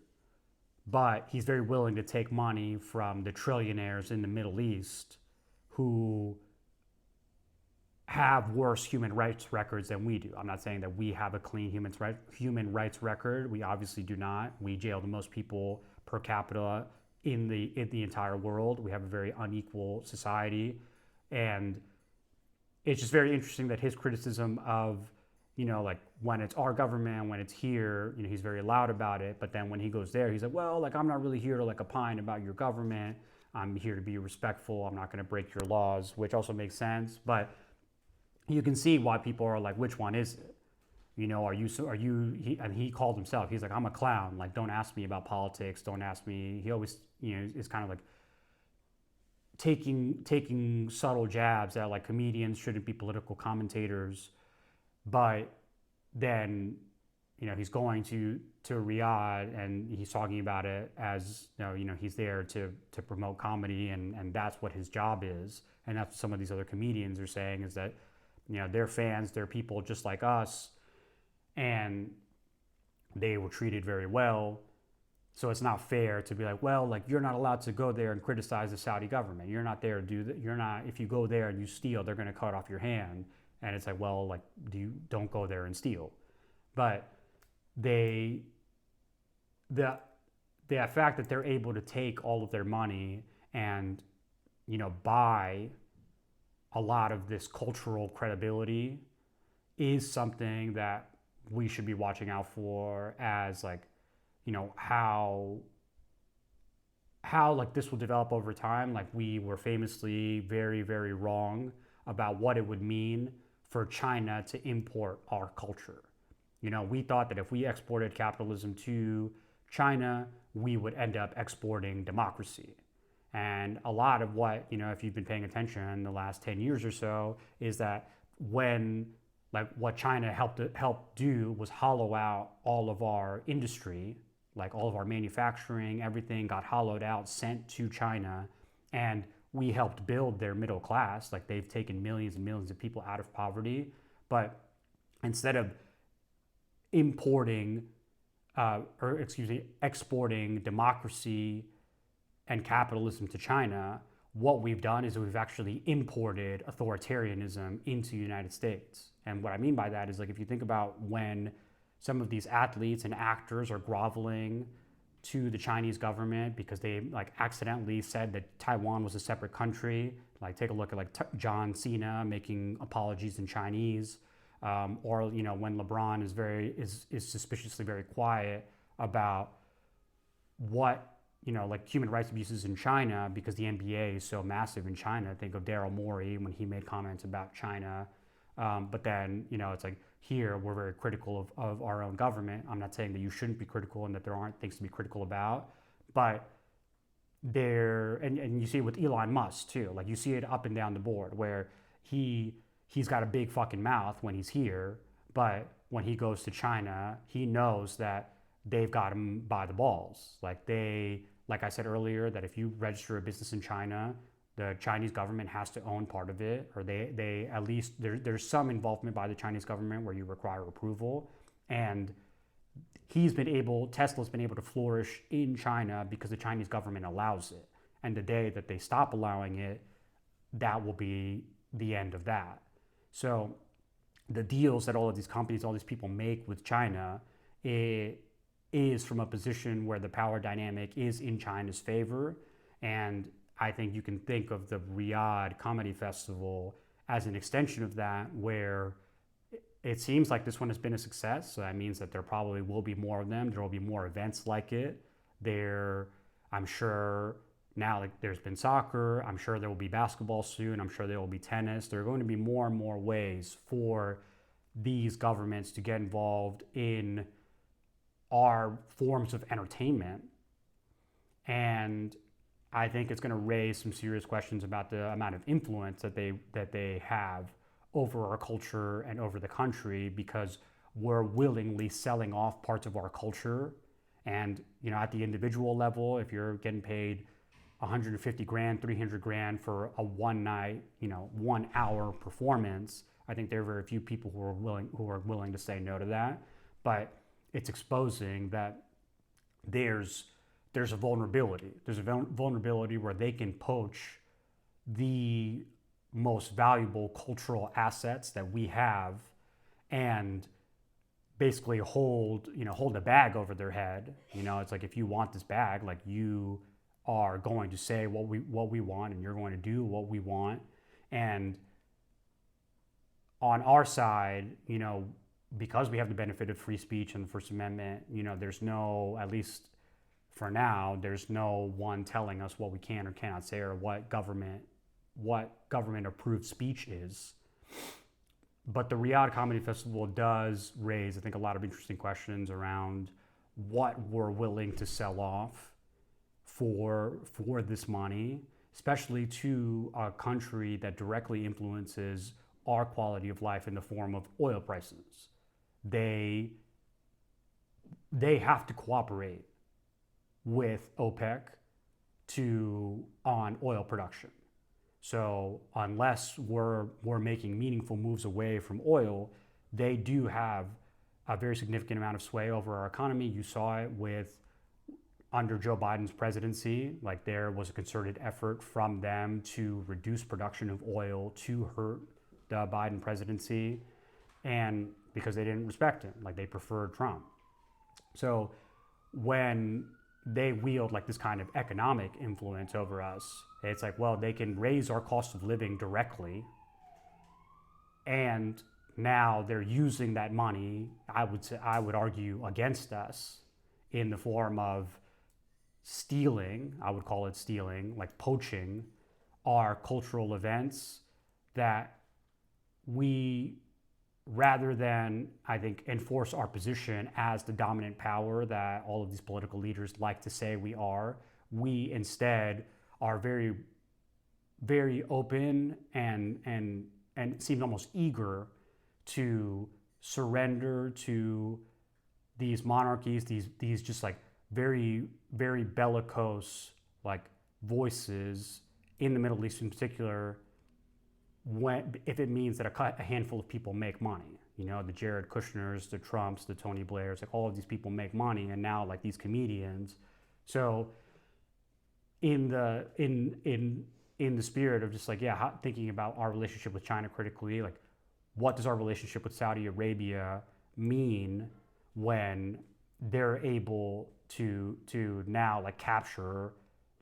but he's very willing to take money from the trillionaires in the Middle East who have worse human rights records than we do. I'm not saying that we have a clean human rights record. We obviously do not. We jail the most people per capita in the entire world. We have a very unequal society. And it's just very interesting that his criticism of, like when it's our government, when it's here, he's very loud about it. But then when he goes there, he's like, well, like I'm not really here to like opine about your government. I'm here to be respectful. I'm not going to break your laws, which also makes sense. But you can see why people are like, which one is it? And he called himself, he's like, I'm a clown. Like, don't ask me about politics. Don't ask me. He always, is kind of like taking subtle jabs at like comedians shouldn't be political commentators. But then, he's going to Riyadh and he's talking about it as, he's there to promote comedy, and that's what his job is. And that's what some of these other comedians are saying, is that, they're fans, they're people just like us, and they were treated very well. So it's not fair to be like, well, like you're not allowed to go there and criticize the Saudi government. You're not there to do that. If you go there and you steal, they're going to cut off your hand. And it's like, well, like don't go there and steal. But the fact that they're able to take all of their money and buy a lot of this cultural credibility is something that we should be watching out for, as like, you know, how like this will develop over time. Like we were famously very, very wrong about what it would mean for China to import our culture. You know, we thought that if we exported capitalism to China, we would end up exporting democracy. And a lot of what, you know, if you've been paying attention in the last 10 years or so, is that when, like, what China helped do was hollow out all of our industry, like all of our manufacturing, everything got hollowed out, sent to China, and we helped build their middle class. Like they've taken millions and millions of people out of poverty, but instead of exporting democracy and capitalism to China, what we've done is we've actually imported authoritarianism into the United States. And what I mean by that is, like, if you think about when some of these athletes and actors are groveling to the Chinese government because they like accidentally said that Taiwan was a separate country. Like take a look at like John Cena making apologies in Chinese, or you know when LeBron is suspiciously very quiet about what, you know, like human rights abuses in China because the NBA is so massive in China. Think of Daryl Morey when he made comments about China. But then, you know, it's like here we're very critical of our own government. I'm not saying that you shouldn't be critical and that there aren't things to be critical about, but and you see it with Elon Musk too. Like you see it up and down the board where he's got a big fucking mouth when he's here, but when he goes to China, he knows that they've got him by the balls. Like I said earlier, that if you register a business in China, the Chinese government has to own part of it, or they at least there's some involvement by the Chinese government where you require approval. And Tesla's been able to flourish in China because the Chinese government allows it. And the day that they stop allowing it, that will be the end of that. So the deals that all of these companies, all these people make with China, it is from a position where the power dynamic is in China's favor. And I think you can think of the Riyadh Comedy Festival as an extension of that, where it seems like this one has been a success. So that means that there probably will be more of them. There will be more events like it. I'm sure now, like there's been soccer. I'm sure there will be basketball soon. I'm sure there will be tennis. There are going to be more and more ways for these governments to get involved in our forms of entertainment. And I think it's going to raise some serious questions about the amount of influence that they have over our culture and over the country, because we're willingly selling off parts of our culture. And, you know, at the individual level, if you're getting paid 150 grand, 300 grand for a one night, you know, 1 hour performance, I think there are very few people who are willing to say no to that. But it's exposing that there's a vulnerability. There's a vulnerability where they can poach the most valuable cultural assets that we have and basically hold a bag over their head. You know, it's like, if you want this bag, like you are going to say what we want, and you're going to do what we want. And on our side, you know, because we have the benefit of free speech and the First Amendment, you know, there's no, at least for now, there's no one telling us what we can or cannot say, or what government approved speech is. But the Riyadh Comedy Festival does raise, I think, a lot of interesting questions around what we're willing to sell off for this money, especially to a country that directly influences our quality of life in the form of oil prices. They have to cooperate with OPEC on oil production. So unless we're making meaningful moves away from oil, they do have a very significant amount of sway over our economy. You saw it under Joe Biden's presidency. Like, there was a concerted effort from them to reduce production of oil to hurt the Biden presidency, and because they didn't respect him, like they preferred Trump. So when they wield like this kind of economic influence over us, it's like, well, they can raise our cost of living directly and now they're using that money, I would argue, against us in the form of stealing, I would call it stealing, like poaching our cultural events that we, rather than, I think, enforce our position as the dominant power that all of these political leaders like to say we instead are very, very open and seem almost eager to surrender to these monarchies, these just like very, very bellicose like voices in the Middle East in particular, if it means that a handful of people make money. You know, the Jared Kushners, the Trumps, the Tony Blairs, like all of these people make money, and now like these comedians. So in the spirit of just like, yeah, thinking about our relationship with China critically, like what does our relationship with Saudi Arabia mean when they're able to now like capture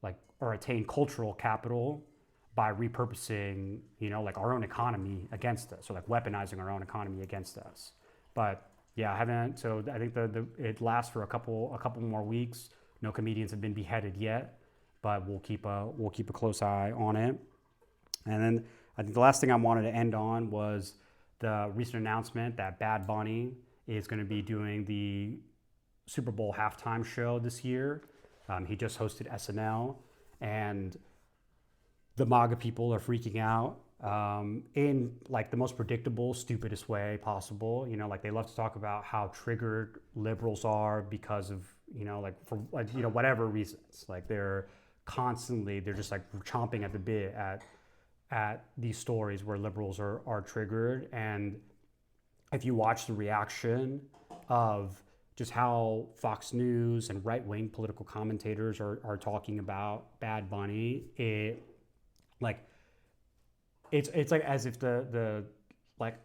like or attain cultural capital by repurposing, you know, like our own economy against us, or like weaponizing our own economy against us. But yeah, I haven't. So I think it lasts for a couple more weeks. No comedians have been beheaded yet, but we'll keep a close eye on it. And then I think the last thing I wanted to end on was the recent announcement that Bad Bunny is going to be doing the Super Bowl halftime show this year. He just hosted SNL, and the MAGA people are freaking out in like the most predictable, stupidest way possible. You know, like they love to talk about how triggered liberals are because of, you know, like for like, you know, whatever reasons. Like they're just like chomping at the bit at these stories where liberals are triggered. And if you watch the reaction of just how Fox News and right-wing political commentators are talking about Bad Bunny, it's like as if the like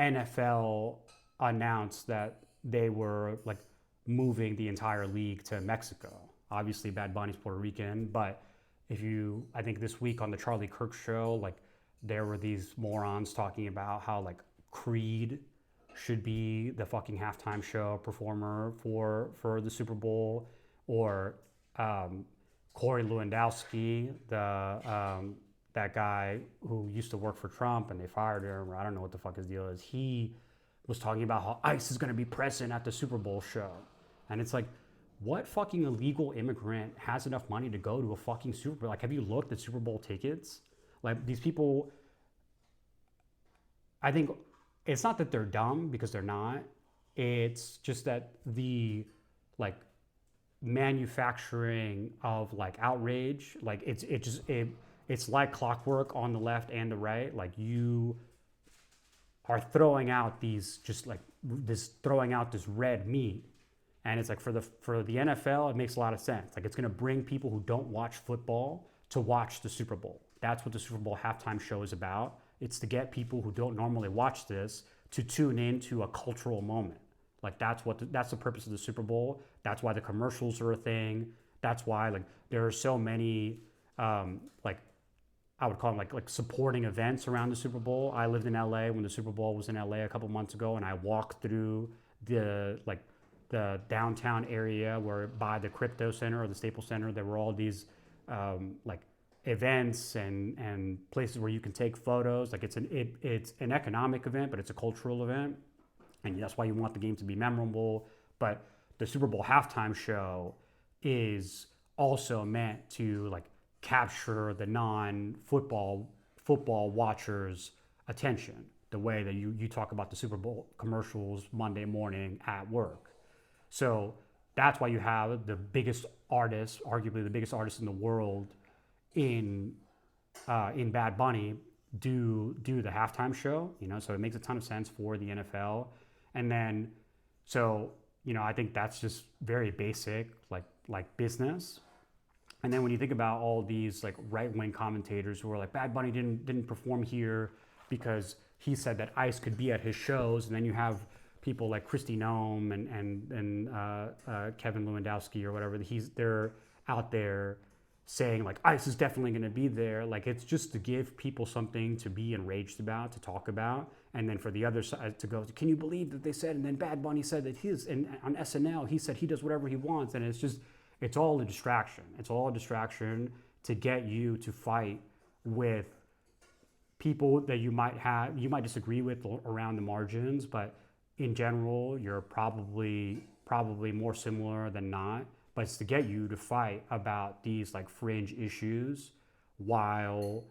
NFL announced that they were like moving the entire league to Mexico. Obviously, Bad Bunny's Puerto Rican, but I think this week on the Charlie Kirk show, like there were these morons talking about how like Creed should be the fucking halftime show performer for the Super Bowl, or Corey Lewandowski, that guy who used to work for Trump and they fired him, or I don't know what the fuck his deal is. He was talking about how ICE is going to be present at the Super Bowl show. And it's like, what fucking illegal immigrant has enough money to go to a fucking Super Bowl? Like, have you looked at Super Bowl tickets? Like, these people, I think it's not that they're dumb, because they're not. It's just that the like manufacturing of like outrage, like it's like clockwork on the left and the right. Like you are throwing out this red meat, and it's like for the NFL, it makes a lot of sense. Like it's going to bring people who don't watch football to watch the Super Bowl. That's what the Super Bowl halftime show is about. It's to get people who don't normally watch this to tune into a cultural moment. Like that's the purpose of the Super Bowl. That's why the commercials are a thing. That's why like there are so many like I would call them like supporting events around the Super Bowl. I lived in LA when the Super Bowl was in LA a couple months ago, and I walked through the downtown area where by the Crypto Center or the Staples Center, there were all these like events and places where you can take photos. Like it's an economic event, but it's a cultural event, and that's why you want the game to be memorable. But the Super Bowl halftime show is also meant to like capture the non-football watchers' attention, the way that you talk about the Super Bowl commercials Monday morning at work. So that's why you have the biggest artist, arguably the biggest artist in the world, in Bad Bunny do the halftime show, you know, so it makes a ton of sense for the NFL. And then, so, you know, I think that's just very basic, like business. And then when you think about all these like right-wing commentators who are like, Bad Bunny didn't perform here because he said that ICE could be at his shows, and then you have people like Kristi Noem and Kevin Lewandowski or whatever, they're out there saying like ICE is definitely going to be there. Like it's just to give people something to be enraged about, to talk about. and then for the other side to go, can you believe that they said, and then Bad Bunny said that and on SNL he said he does whatever he wants, and it's all a distraction. It's all a distraction to get you to fight with people that you might disagree with around the margins, but in general you're probably more similar than not. But it's to get you to fight about these like fringe issues while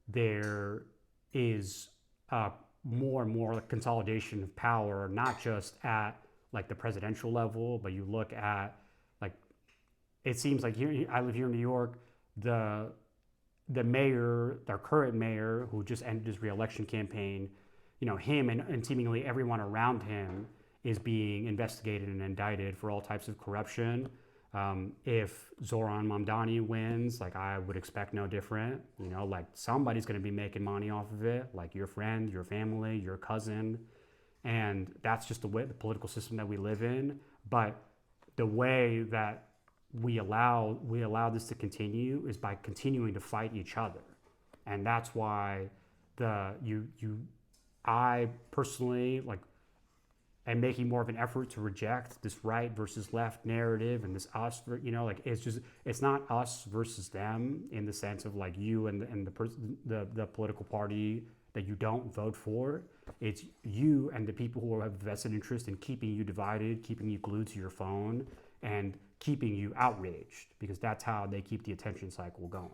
there is more and more consolidation of power, not just at like the presidential level, but you look at like, it seems like here, I live here in New York, the mayor, our current mayor, who just ended his reelection campaign, him and seemingly everyone around him is being investigated and indicted for all types of corruption. If Zoran Mamdani wins, like I would expect no different. Like somebody's going to be making money off of it, like your friend, your family, your cousin, and that's just the political system that we live in. But the way that we allow this to continue is by continuing to fight each other, and that's why I personally like am making more of an effort to reject this right versus left narrative and this us, like it's not us versus them in the sense of like you and the political party that you don't vote for. It's you and the people who have vested interest in keeping you divided, keeping you glued to your phone, and keeping you outraged, because that's how they keep the attention cycle going.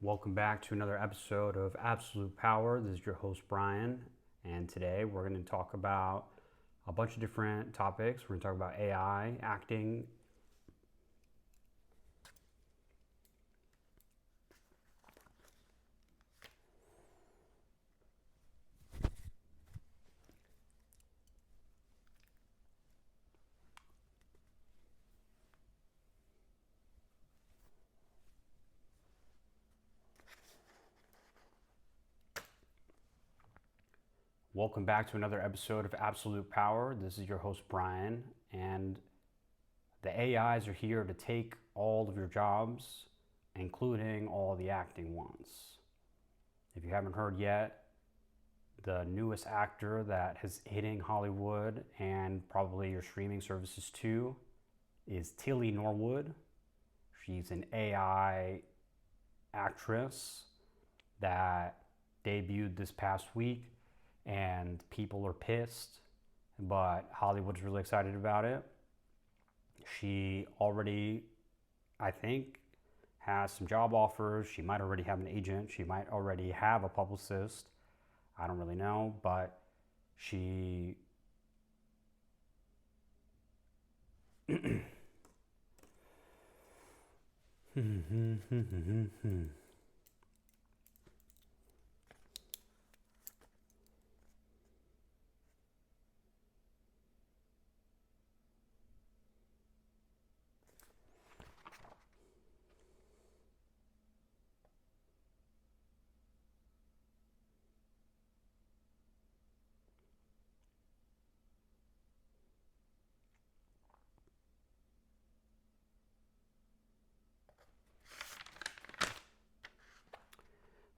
Welcome back to another episode of Absolute Power. This is your host, Brian, and today we're going to talk about a bunch of different topics. We're going to talk about AI, acting. Welcome back to another episode of Absolute Power. This is your host, Brian, and the AIs are here to take all of your jobs, including all the acting ones. If you haven't heard yet, the newest actor that is hitting Hollywood and probably your streaming services too is Tilly Norwood. She's an AI actress that debuted this past week, and people are pissed, but Hollywood's really excited about it. She already, I think, has some job offers. She might already have an agent. She might already have a publicist. I don't really know, but she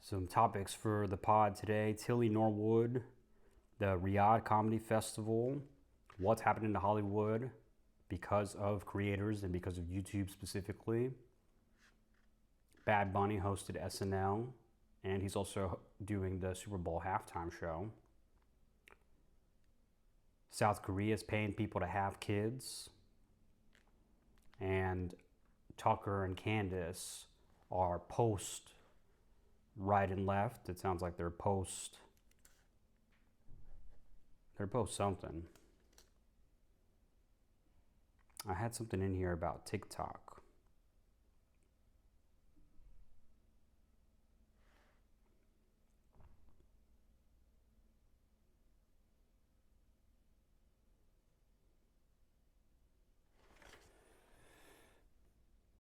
Some topics for the pod today. Tilly Norwood, the Riyadh Comedy Festival, what's happening to Hollywood because of creators and because of YouTube specifically. Bad Bunny hosted SNL, and he's also doing the Super Bowl halftime show. South Korea is paying people to have kids. And Tucker and Candace are post right and left. It sounds like they're post something. I had something in here about TikTok.